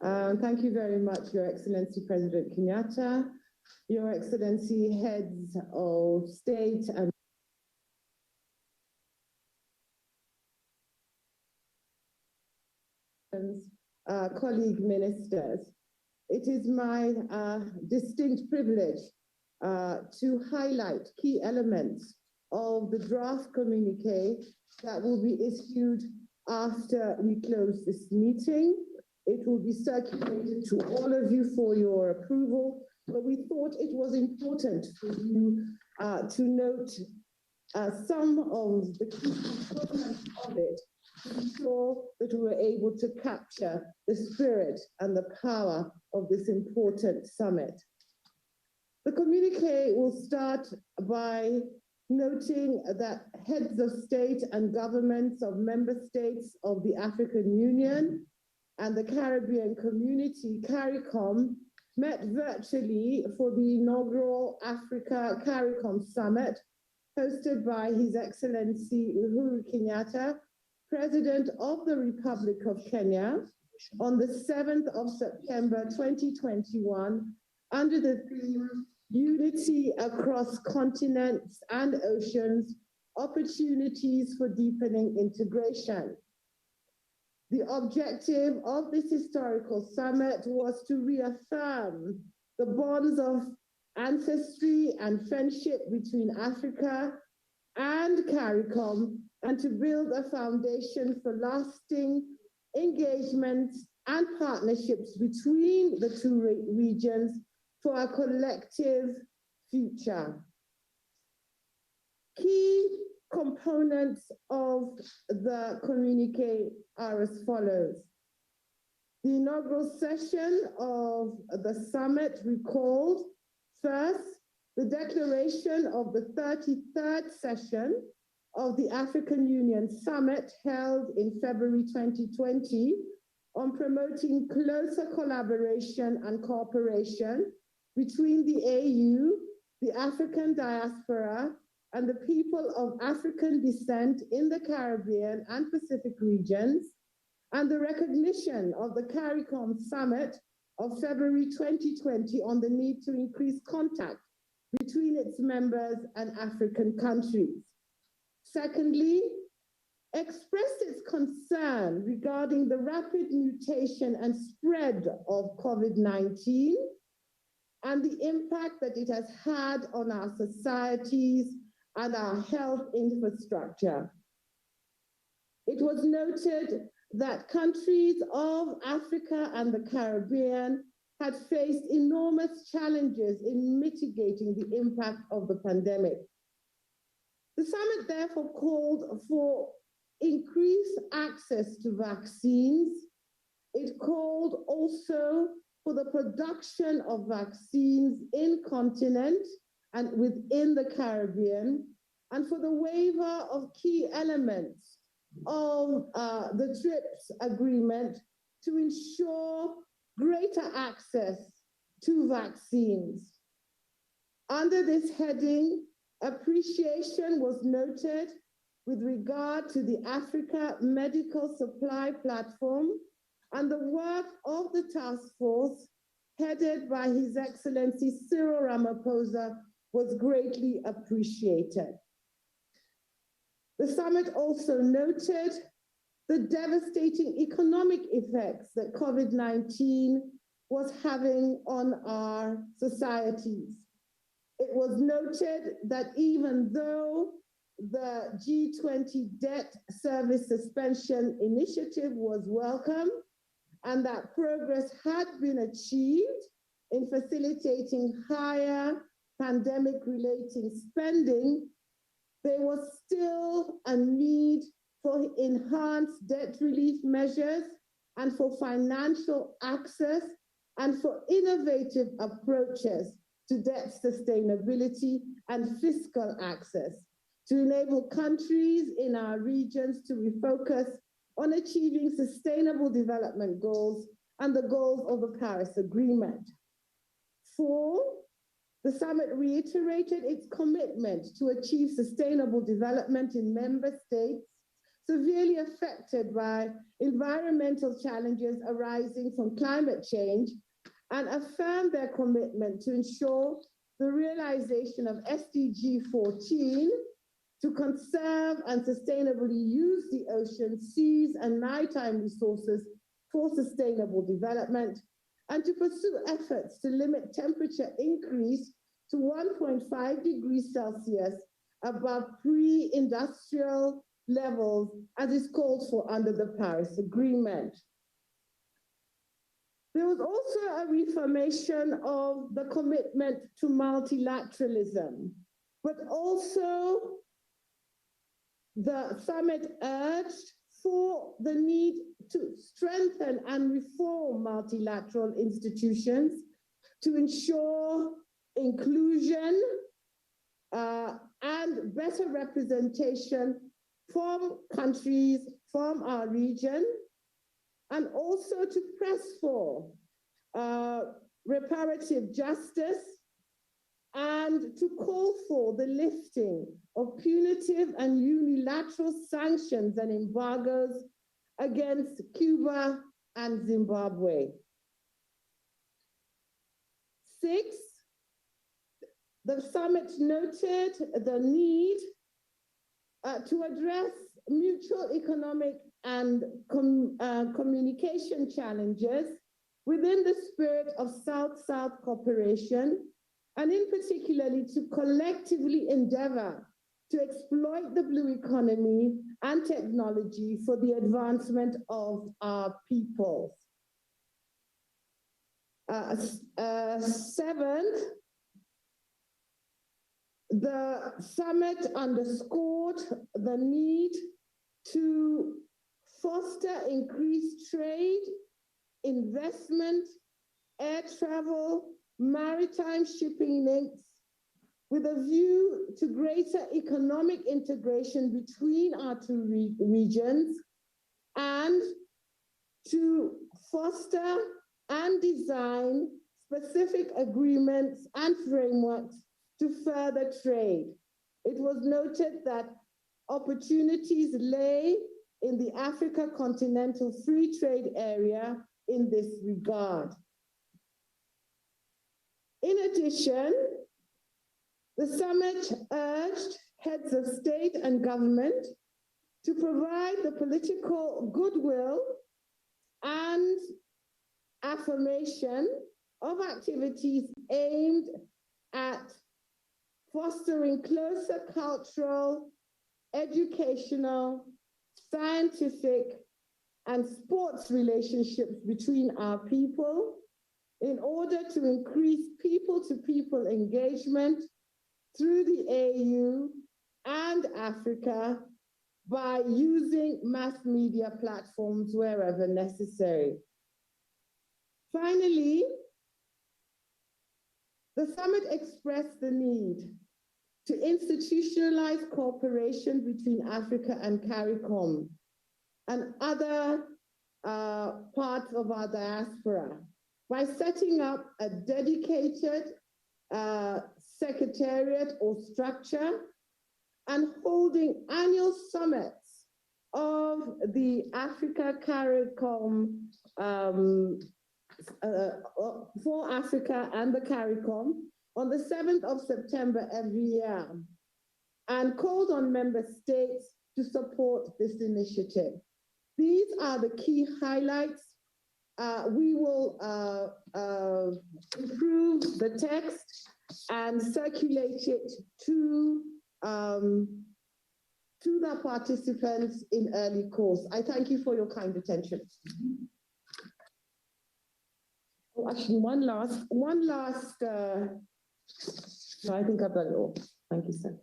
Thank you very much, Your Excellency President Kenyatta, Your Excellency Heads of State and colleague ministers. It is my distinct privilege to highlight key elements of the draft communique that will be issued after we close this meeting. It will be circulated to all of you for your approval, but we thought it was important for you to note some of the key components of it to ensure that we were able to capture the spirit and the power of this important summit. The communique will start by noting that heads of state and governments of member states of the African Union and the Caribbean Community, CARICOM, met virtually for the inaugural Africa-Caricom Summit, hosted by His Excellency Uhuru Kenyatta, President of the Republic of Kenya, on the 7th of September 2021, under the theme Unity Across Continents and Oceans, Opportunities for Deepening Integration. The objective of this historical summit was to reaffirm the bonds of ancestry and friendship between Africa and CARICOM, and to build a foundation for lasting engagements and partnerships between the two regions for a collective future. Key components of the communique are as follows. The inaugural session of the summit recalled, first, the declaration of the 33rd session of the African Union Summit held in February 2020 on promoting closer collaboration and cooperation between the AU, the African diaspora, and the people of African descent in the Caribbean and Pacific regions, and the recognition of the CARICOM Summit of February 2020 on the need to increase contact between its members and African countries. Secondly, expressed its concern regarding the rapid mutation and spread of COVID-19 and the impact that it has had on our societies and our health infrastructure. It was noted that countries of Africa and the Caribbean had faced enormous challenges in mitigating the impact of the pandemic. The summit therefore called for increased access to vaccines. It called also for the production of vaccines in continent and within the Caribbean, and for the waiver of key elements of the TRIPS agreement to ensure greater access to vaccines. Under this heading, appreciation was noted with regard to the Africa Medical Supply Platform and the work of the task force headed by His Excellency Cyril Ramaphosa was greatly appreciated. The summit also noted the devastating economic effects that COVID-19 was having on our societies. It was noted that even though the G20 debt service suspension initiative was welcome and that progress had been achieved in facilitating higher pandemic-related spending, there was still a need for enhanced debt relief measures and for financial access and for innovative approaches to debt sustainability and fiscal access to enable countries in our regions to refocus on achieving sustainable development goals and the goals of the Paris Agreement. 4, the summit reiterated its commitment to achieve sustainable development in member states severely affected by environmental challenges arising from climate change and affirmed their commitment to ensure the realization of SDG 14 to conserve and sustainably use the ocean, seas, and maritime resources for sustainable development, and to pursue efforts to limit temperature increase to 1.5 degrees Celsius above pre-industrial levels, as is called for under the Paris Agreement. There was also a reaffirmation of the commitment to multilateralism, but also the summit urged for the need to strengthen and reform multilateral institutions to ensure inclusion and better representation from countries from our region, and also to press for reparative justice and to call for the lifting of punitive and unilateral sanctions and embargoes against Cuba and Zimbabwe. 6, the summit noted the need to address mutual economic and communication challenges within the spirit of South-South cooperation, and in particularly to collectively endeavor to exploit the blue economy and technology for the advancement of our peoples. 7th, the summit underscored the need to foster increased trade, investment, air travel, maritime shipping links, with a view to greater economic integration between our two regions, and to foster and design specific agreements and frameworks to further trade. It was noted that opportunities lay in the Africa Continental Free Trade Area in this regard. In addition, the summit urged heads of state and government to provide the political goodwill and affirmation of activities aimed at fostering closer cultural, educational, scientific, and sports relationships between our people in order to increase people-to-people engagement through the AU and Africa by using mass media platforms wherever necessary. Finally, the summit expressed the need to institutionalize cooperation between Africa and CARICOM and other parts of our diaspora by setting up a dedicated secretariat or structure and holding annual summits of the Africa-Caricom for Africa and the CARICOM on the 7th of September every year, and called on member states to support this initiative. These are the key highlights. We will improve the text and circulate it to the participants in early course. I thank you for your kind attention. Oh, actually, one last, no, I think I've done it all. Thank you, sir.